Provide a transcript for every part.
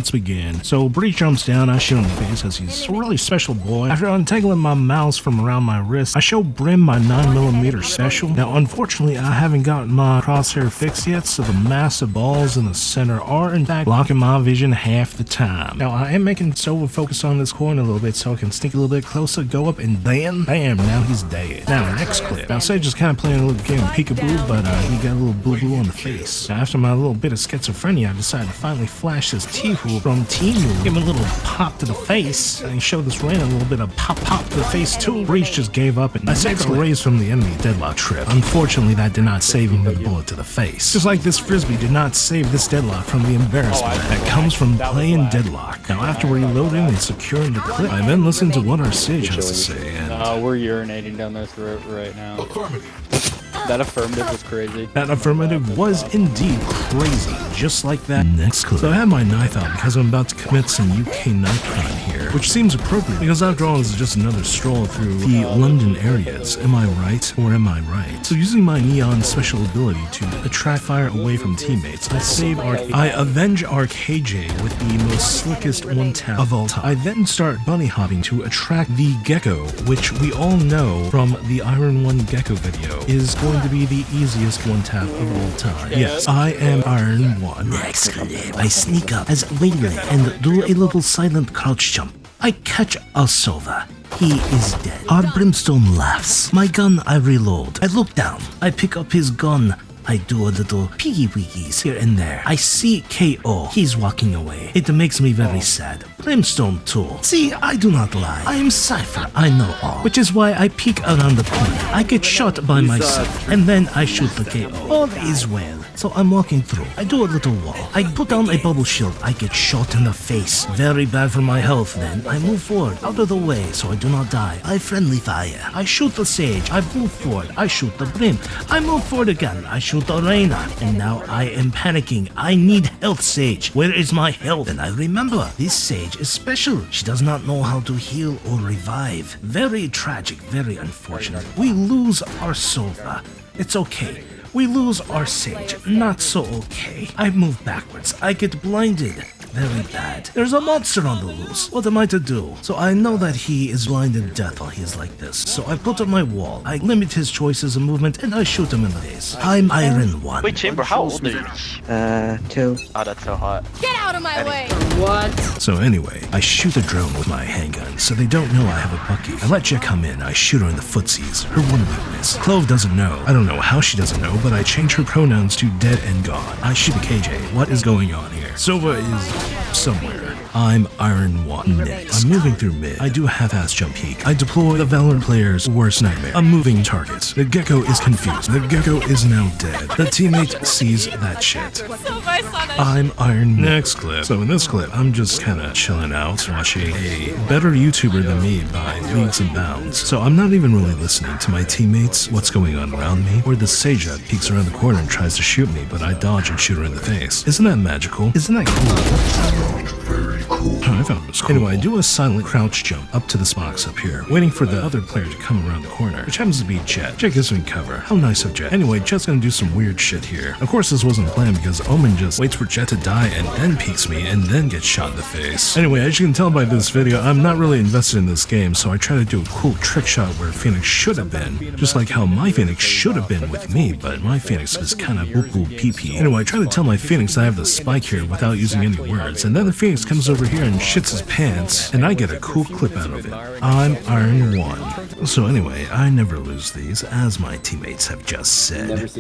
let's begin. So Breach jumps down, I shoot him in the face as he's a really special boy. After untangling my mouse from around my wrist, I show Brim my 9mm special. Now unfortunately I haven't gotten my crosshair fixed yet, so the massive balls in the center are in fact blocking my vision half the time. Now I am making Sova focus on this corner a little bit so I can sneak a little bit closer, go up, and bam, now he's dead. Now next clip. Now Sage is kind of playing a little game of peekaboo, but he got a little boo-boo on the face. Now after my little bit of schizophrenia, I decided to finally flash this T-Hoo from Timu, give him a little pop to the face, and he showed this Rain a little bit of pop to the face too. Breach just gave up, and I saved a raise from the enemy deadlock trip. Unfortunately, that did not save him with a bullet to the face. Just like this frisbee did not save this deadlock from the embarrassment that comes from playing deadlock. Now after reloading and securing the clip, I then listened to what our Sage has to say, and we're urinating down their throat right now. That affirmative was crazy. That affirmative was indeed crazy, just like that. Next clip. So I have my knife out because I'm about to commit some UK knife crime here, which seems appropriate because after all this is just another stroll through the London areas. Am I right or am I right? So using my neon special ability to attract fire away from teammates, I avenge our KJ with the most slickest one tap of all time. I then start bunny hopping to attract the gecko, which we all know from the Iron 1 gecko video is going to be the easiest one tap of all time. Yes, I am Iron 1. Next clip, I sneak up as Wayland and do a little silent crouch jump. I catch a Sova. He is dead. Our Brimstone laughs. My gun I reload. I look down. I pick up his gun. I do a little piggy-wiggies here and there. I see KO. He's walking away. It makes me very sad. Brimstone too. See, I do not lie. I am Cypher. I know all. Which is why I peek around the corner. I get shot by myself, and then I shoot the KO. All is well. So I'm walking through. I do a little wall. I put down a bubble shield. I get shot in the face. Very bad for my health then. I move forward, out of the way, so I do not die. I friendly fire. I shoot the Sage. I move forward. I shoot the Brim. I move forward again. I shoot the Reyna. And now I am panicking. I need health, Sage. Where is my health? And I remember, this Sage is special. She does not know how to heal or revive. Very tragic, very unfortunate. We lose our Sova. It's okay. We lose our Sage. Not so okay. I move backwards. I get blinded. Very bad. There's a monster on the loose. What am I to do? So I know that he is blind in death while he is like this. So I put up my wall. I limit his choices of movement and I shoot him in the face. I'm Iron 1. Wait, Chamber, how old are you? 2. Oh, that's so hot. Get out of my way! What? So anyway, I shoot a drone with my handgun, so they don't know I have a bucky. I let Jet come in, I shoot her in the footsies, her one weakness. Clove doesn't know. I don't know how she doesn't know, but I change her pronouns to dead and gone. I shoot a KJ. What is going on here? Sova is somewhere. I'm Iron 1 next. I'm moving through mid. I do a half-ass jump peek. I deploy the Valorant player's worst nightmare. A moving target. The gecko is confused. The gecko is now dead. The teammate sees that shit. I'm Iron. Next clip. So in this clip, I'm just kinda chilling out, watching a better YouTuber than me by leaps and bounds. So I'm not even really listening to my teammates, what's going on around me, or the Sage that peeks around the corner and tries to shoot me, but I dodge and shoot her in the face. Isn't that magical? Isn't that cool? Very cool. I thought it was cool. Anyway, I do a silent crouch jump up to this box up here, waiting for the other player to come around the corner, which happens to be Jet. Jet gives me cover. How nice of Jet. Anyway, Jet's gonna do some weird shit here. Of course, this wasn't planned because Omen just waits for Jet to die and then peeks me and then gets shot in the face. Anyway, as you can tell by this video, I'm not really invested in this game, so I try to do a cool trick shot where Phoenix should have been, just like how my Phoenix should have been with me, but my Phoenix is kinda boo-boo pee-pee. Anyway, I try to tell my Phoenix I have the spike here without using any words, and then the Phoenix comes over here and shits his pants, and I get a cool clip out of it. I'm Iron 1. So anyway, I never lose these, as my teammates have just said.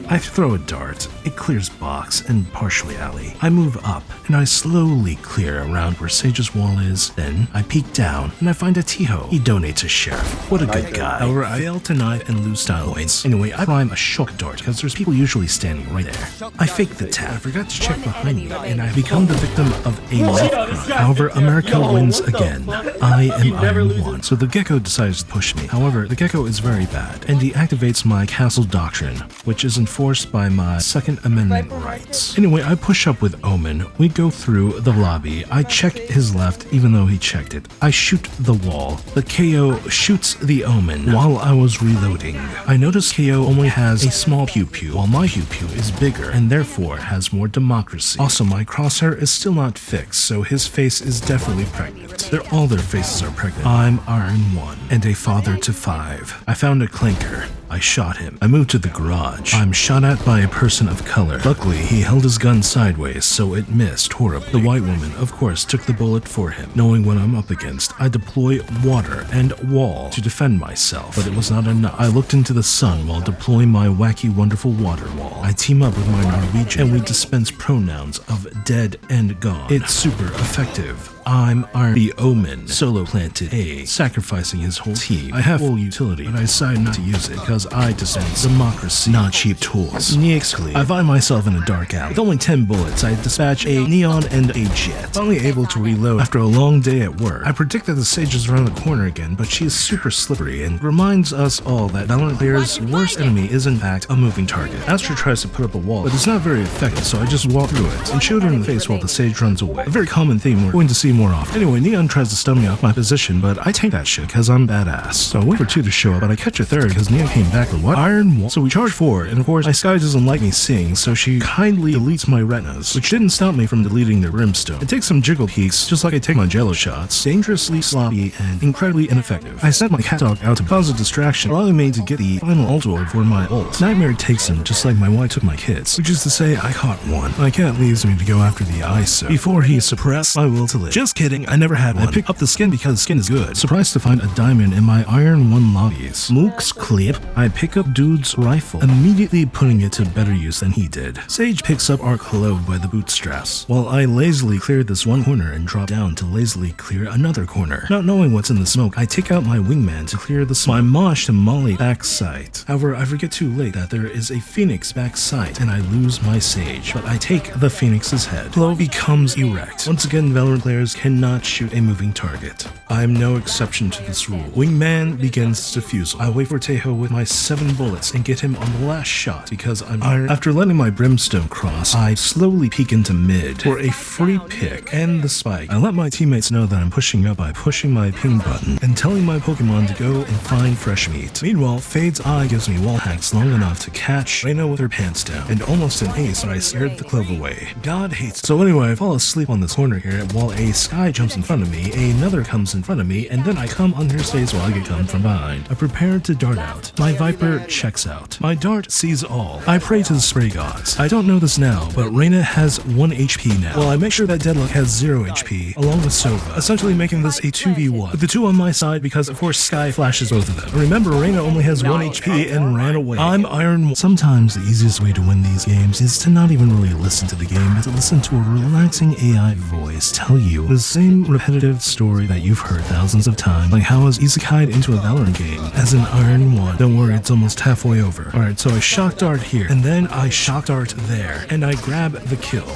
I throw a dart, it clears box and partially alley. I move up, and I slowly clear around where Sage's wall is. Then I peek down, and I find a T-Ho. He donates a sheriff. What a good guy. However, I fail to knife and lose style points. Anyway, I prime a shock dart, because there's people usually standing right there. I fake the tap. I forgot to check behind me, and I become the victim of a left cry. However, America wins again. I am Iron 1, so the gecko decides to push me. However, the gecko is very bad, and deactivates my castle doctrine, which is enforced by my Second Amendment rights. Anyway, I push up with Omen. We go through the lobby. I check his left, even though he checked it. I shoot the wall. The KO shoots the Omen while I was reloading. I notice KO only has a small pew-pew, while my pew-pew is bigger, and therefore has more democracy. Also, my crosshair is still not fixed, so his face is definitely pregnant. All their faces are pregnant. I'm Iron 1, and a father to 5. I found a clinker. I shot him. I moved to the garage. I'm shot at by a person of color. Luckily, he held his gun sideways, so it missed horribly. The white woman, of course, took the bullet for him. Knowing what I'm up against, I deploy water and wall to defend myself, but it was not enough. I looked into the sun while deploying my wacky, wonderful water wall. I team up with my Norwegian, and we dispense pronouns of dead and gone. It's super effective. I'm Iron the Omen, solo planted A, sacrificing his whole team. I have full utility, but I decided not to use it because I dispense democracy, not cheap tools. Neextly, I find myself in a dark alley. With only 10 bullets, I dispatch a neon and a jet. Finally able to reload after a long day at work. I predict that the sage is around the corner again, but she is super slippery and reminds us all that Valorant players' worst enemy is in fact a moving target. Astra tries to put up a wall, but it's not very effective, so I just walk through it and shoot her in the face while the sage runs away. A very common theme we're going to see more often. Anyway, Neon tries to stun me off my position, but I tank that shit because I'm badass. So I wait for 2 to show up, but I catch a third because Neon came back with what? Iron 1. So we charge forward, and of course my Sky doesn't like me seeing, so she kindly deletes my retinas, which didn't stop me from deleting their brimstone. It takes some jiggle peeks, just like I take my jello shots. Dangerously sloppy and incredibly ineffective. I sent my cat dog out to cause a distraction, allowing me to get the final ult orb for my ult. Nightmare takes him, just like my wife took my kids, which is to say I caught one. My cat leaves me to go after the ISO before he suppressed my will to live. Just kidding, I never had one. I picked up the skin because skin is good. Surprised to find a diamond in my Iron 1 lobbies. Mook's clip. I pick up dude's rifle, immediately putting it to better use than he did. Sage picks up our clove by the bootstraps, while I lazily clear this one corner and drop down to lazily clear another corner. Not knowing what's in the smoke, I take out my wingman to clear the smoke. My mosh to molly backside. However, I forget too late that there is a phoenix backside, and I lose my sage, but I take the phoenix's head. Clove becomes erect. Once again, Valorant players cannot shoot a moving target. I am no exception to this rule. Wingman begins his defusal. I wait for Tejo with my 7 bullets and get him on the last shot because I'm iron. After letting my brimstone cross, I slowly peek into mid for a free pick and the spike. I let my teammates know that I'm pushing up by pushing my ping button and telling my Pokemon to go and find fresh meat. Meanwhile, Fade's eye gives me wall hacks long enough to catch Reyna with her pants down, and almost an ace, but I scared the clove away. God hates it. So anyway, I fall asleep on this corner here while a Sky jumps in front of me, another comes in front of me, and then I come on her face while I get come from behind. I prepare to dart out. My Viper checks out. My dart sees all. I pray to the spray gods. I don't know this now, but Reyna has 1 HP now. Well, I make sure that Deadlock has 0 HP, along with Sova, essentially making this a 2v1, with the 2 on my side because of course Sky flashes both of them. Remember, Reyna only has 1 HP and ran away. I'm Iron 1. Sometimes the easiest way to win these games is to not even really listen to the game, but to listen to a relaxing AI voice tell you the same repetitive story that you've heard thousands of times, like how I was isekai'd into a Valorant game as an Iron 1. Don't worry, it's almost halfway over. Alright, so I shock dart here, and then I shock dart there, and I grab the kill.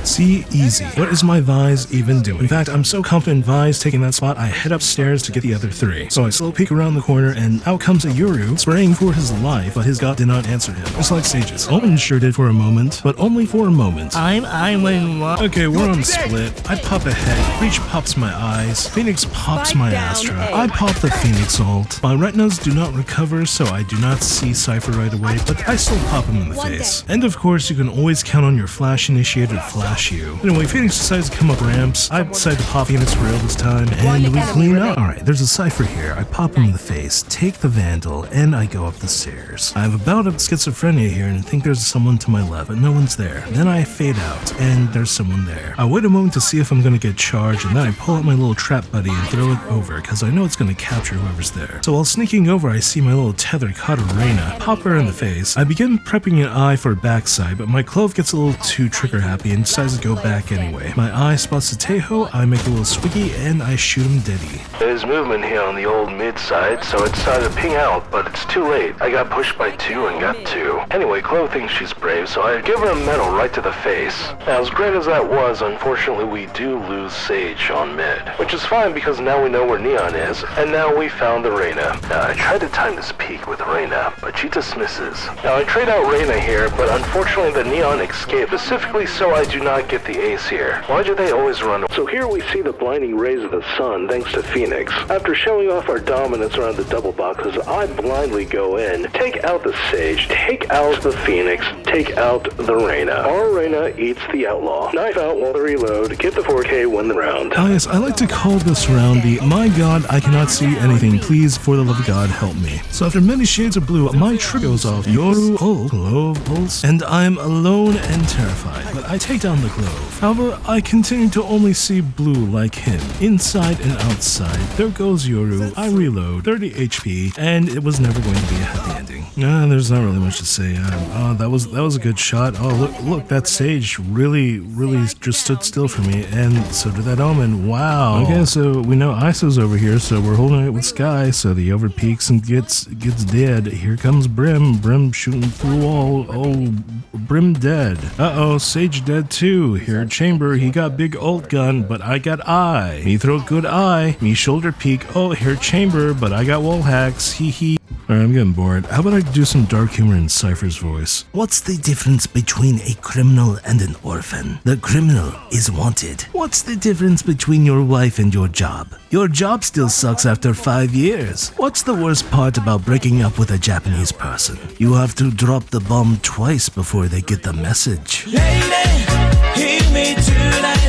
See, easy. What is my Vise even doing? In fact, I'm so confident Vise taking that spot, I head upstairs to get the other 3. So I slow peek around the corner, and out comes a Yuru, spraying for his life, but his god did not answer him. Just like Sage's. Omen sure did for a moment, but only for a moment. I'm Iron 1. Okay, we're on split. I pop a head, Breach pops my eyes, Phoenix pops my Astra. I pop the Phoenix ult. My retinas do not recover, so I do not see Cypher right away, but I still pop him in the face. And of course, you can always count on your flash-initiated flash you. Anyway, Phoenix decides to come up ramps. I decide to pop Phoenix for real this time, and we clean up. Alright, there's a Cypher here. I pop him in the face, take the Vandal, and I go up the stairs. I have a bout of schizophrenia here and think there's someone to my left, but no one's there. Then I fade out, and there's someone there. I wait a moment to see if I'm gonna get charged, and then I pull out my little trap buddy and throw it over, because I know it's gonna capture whoever's there. So while sneaking over, I see my little tether caught a Reyna. Pop her in the face. I begin prepping an eye for backside, but my clove gets a little too trigger happy and decides to go back anyway. My eye spots the Tejo, I make a little swiggy, and I shoot him deady. There's movement here on the old mid side, so I decided to ping out, but it's too late. I got pushed by 2 and got 2. Anyway, Chloe thinks she's brave, so I give her a medal right to the face. Now, as great as that was, unfortunately we do lose Sage on mid, which is fine because now we know where Neon is, and now we found the Reyna. Now, I tried to time this peek with Reyna, but she dismisses. Now, I trade out Reyna here, but unfortunately the Neon escaped, specifically so I do not get the ace here. Why do they always run? So here we see the blinding rays of the sun thanks to Phoenix. After showing off our dominance around the double boxes, I blindly go in, take out the Sage, take out the Phoenix, take out the Reyna. Our Reyna eats the Outlaw. Knife out while they reload, get the 4K, win the round. Oh yes, I like to call this round the My God, I cannot see anything, please, for the love of God, help me. So after many shades of blue, my trick goes off, Yoru, Ult, Clove, Pulse, and I'm alone and terrified, but I take down the Clove. However, I continue to only see blue like him, inside and outside. There goes Yoru, I reload, 30 HP, and it was never going to be a happy ending. There's not really much to say. That was a good shot. Oh, look, that Sage really just stood still for me, and so did that Omen. Wow. Okay, so we know ISO's over here, so we're holding it with Sky, so the over peaks and gets dead. Here comes Brim shooting through the wall. Oh, Brim dead. Uh-oh, Sage dead too. Here Chamber, he got big ult gun, but I got eye. Me throw good eye. Me shoulder peek. Oh, here Chamber, but I got wall hacks. Hee hee. Alright, I'm getting bored. How about I do some dark humor in Cypher's voice? What's the difference between a criminal and an orphan? The criminal is wanted. What's the difference between your wife and your job? Your job still sucks after 5 years. What's the worst part about breaking up with a Japanese person? You have to drop the bomb twice before they get the message. Lady, hear me tonight.